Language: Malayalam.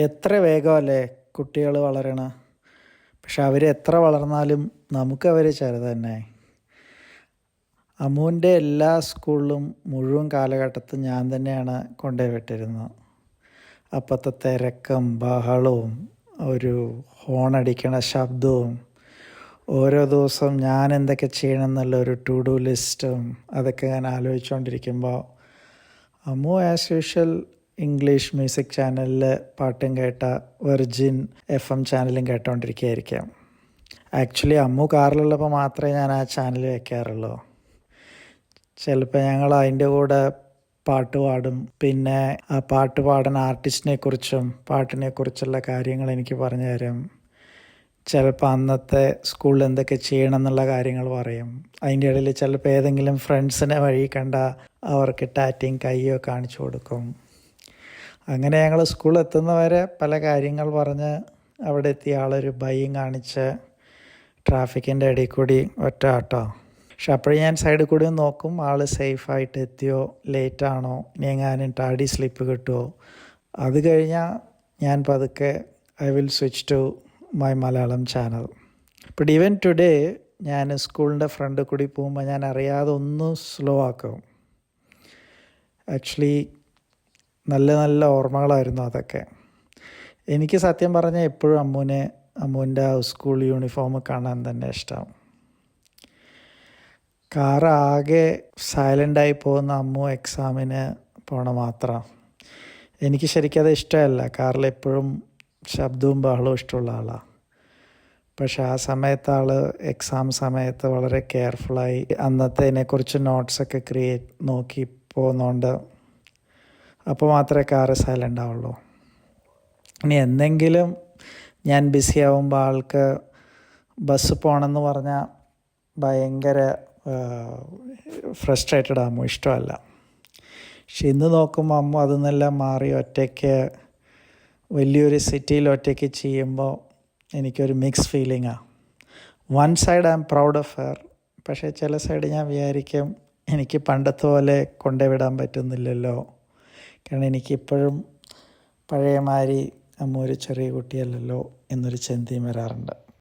എത്ര വേഗമല്ലേ കുട്ടികൾ വളരണ. പക്ഷെ അവർ എത്ര വളർന്നാലും നമുക്കവർ ചെറുത് തന്നെ. അമ്മുവിൻ്റെ എല്ലാ സ്കൂളിലും മുഴുവൻ കാലഘട്ടത്തിൽ ഞാൻ തന്നെയാണ് കൊണ്ടുപോയി വിട്ടിരുന്നത്. അപ്പോഴത്തെ തിരക്കും ബഹളവും ഒരു ഹോണടിക്കണ ശബ്ദവും ഓരോ ദിവസം ഞാൻ എന്തൊക്കെ ചെയ്യണം എന്നുള്ള ഒരു ടു ഡു ലിസ്റ്റും അതൊക്കെ ഞാൻ ആലോചിച്ചുകൊണ്ടിരിക്കുമ്പോൾ Ammu as usual English music ചാനലിൽ പാട്ടും കേട്ട വെർജിൻ FM ചാനലും കേട്ടോണ്ടിരിക്കുകയായിരിക്കാം. ആക്ച്വലി അമ്മു കാറിലുള്ളപ്പോൾ മാത്രമേ ഞാൻ ആ ചാനൽ വയ്ക്കാറുള്ളൂ. ചിലപ്പോൾ ഞങ്ങൾ അതിൻ്റെ കൂടെ പാട്ട് പാടും. പിന്നെ ആ പാട്ട് പാടുന്ന ആർട്ടിസ്റ്റിനെ കുറിച്ചും പാട്ടിനെ കുറിച്ചുള്ള കാര്യങ്ങൾ എനിക്ക് പറഞ്ഞു തരും. ചിലപ്പോൾ അന്നത്തെ സ്കൂളിൽ എന്തൊക്കെ ചെയ്യണം എന്നുള്ള കാര്യങ്ങൾ പറയും. അതിൻ്റെ ഇടയിൽ ചിലപ്പോൾ ഏതെങ്കിലും ഫ്രണ്ട്സിനെ വഴി കണ്ട അവർക്ക് ടാറ്റയും കയ്യോ കാണിച്ചു കൊടുക്കും. അങ്ങനെ ഞങ്ങൾ സ്കൂളിൽ എത്തുന്നവരെ പല കാര്യങ്ങൾ പറഞ്ഞ് അവിടെ എത്തിയ ആളൊരു ഭയം കാണിച്ച് ട്രാഫിക്കിൻ്റെ ഇടയിൽ കൂടി ഒറ്റ ആട്ടോ. പക്ഷെ അപ്പോഴും ഞാൻ സൈഡിൽ കൂടി നോക്കും ആൾ സേഫായിട്ട് എത്തിയോ, ലേറ്റാണോ, ഇനി എങ്ങാനും ടാഡി സ്ലിപ്പ് കിട്ടുമോ. അത് കഴിഞ്ഞാൽ ഞാൻ പതുക്കെ I will switch to my Malayalam channel. But even today ഞാൻ സ്കൂളിൻ്റെ ഫ്രണ്ടിൽ കൂടി പോകുമ്പോൾ ഞാൻ അറിയാതെ ഒന്ന് സ്ലോ ആക്കും. ആക്ച്വലി നല്ല നല്ല ഓർമ്മകളായിരുന്നു അതൊക്കെ. എനിക്ക് സത്യം പറഞ്ഞാൽ എപ്പോഴും അമ്മുവിൻ്റെ സ്കൂൾ യൂണിഫോം കാണാൻ തന്നെ ഇഷ്ടം. കാറ് ആകെ സൈലൻ്റായി പോകുന്ന അമ്മു എക്സാമിന് പോണ മാത്രം. എനിക്ക് ശരിക്കും അത് ഇഷ്ടമല്ല. കാറിൽ എപ്പോഴും ശബ്ദവും ബഹളവും ഇഷ്ടമുള്ള ആളാണ്. പക്ഷെ ആ സമയത്ത് എക്സാം സമയത്ത് വളരെ കെയർഫുള്ളായി അന്നത്തേതിനെക്കുറിച്ച് നോട്ട്സൊക്കെ നോക്കി പോകുന്നതുകൊണ്ട് അപ്പോൾ മാത്രമേ കാറ് സൈലൻ്റ് ആവുള്ളൂ. ഇനി എന്തെങ്കിലും ഞാൻ ബിസി ആവുമ്പോൾ ആൾക്ക് ബസ് പോകണമെന്ന് പറഞ്ഞാൽ ഭയങ്കര ഫ്രസ്ട്രേറ്റഡ് ആകുമ്പോൾ ഇഷ്ടമല്ല. പക്ഷെ ഇന്ന് നോക്കുമ്പോൾ അമ്മ അതിൽ നിന്നെല്ലാം മാറി ഒറ്റയ്ക്ക് വലിയൊരു സിറ്റിയിൽ ഒറ്റയ്ക്ക് ചെയ്യുമ്പോൾ എനിക്കൊരു മിക്സ് ഫീലിംഗാണ്. One side I am proud of her. പക്ഷേ ചില സൈഡ് ഞാൻ വിചാരിക്കും എനിക്ക് പണ്ടത്തെ പോലെ കൊണ്ടുവിടാൻ പറ്റുന്നില്ലല്ലോ. കാരണം എനിക്കിപ്പോഴും പഴയ മാതിരി അമ്മ ഒരു ചെറിയ കുട്ടിയല്ലല്ലോ എന്നൊരു ചിന്തയും വരാറുണ്ട്.